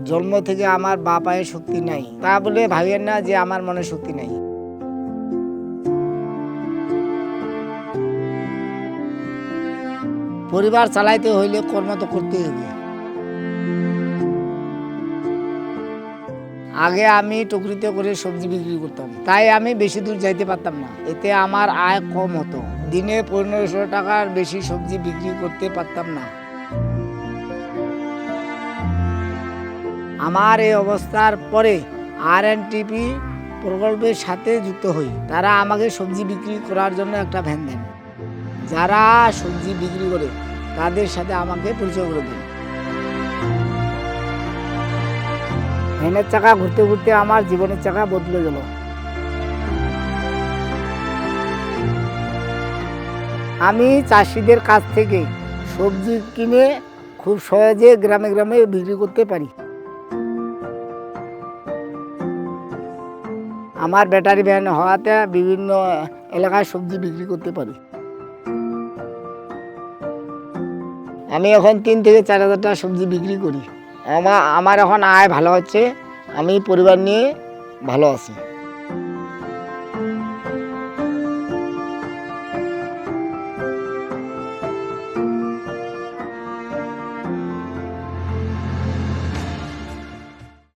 জন্ম থেকে আমার বাপায়ের শক্তি নাই, তা বলে ভাবেন না যে আমার মনে শক্তি নাই। পরিবার চালাইতে হইলে কর্ম তো করতেই হবে। আগে আমি টুকরিতে করে সবজি বিক্রি করতাম, তাই আমি বেশি দূর যাইতে পারতাম না। এতে আমার আয় কম হতো, দিনে 1500 টাকার বেশি সবজি বিক্রি করতে পারতাম না। আমার এই অবস্থার পরে RNTP প্রকল্পের সাথে যুক্ত হই। তারা আমাকে সবজি বিক্রি করার জন্য একটা ভ্যান দেন। যারা সবজি বিক্রি করে তাদের সাথে আমাকে পরিচয় করে দেন। ভ্যানের চাকা ঘুরতে ঘুরতে আমার জীবনের চাকা বদলে গেল। আমি চাষিদের কাছ থেকে সবজি কিনে খুব সহজে গ্রামে গ্রামে বিক্রি করতে পারি। আমার ব্যাটারি ভ্যান হওয়াতে বিভিন্ন এলাকায় সবজি বিক্রি করতে পারি। আমি এখন 3 থেকে 4 হাজার টাকা সবজি বিক্রি করি। আমার এখন আয় ভালো হচ্ছে, আমি পরিবার নিয়ে ভালো আছি।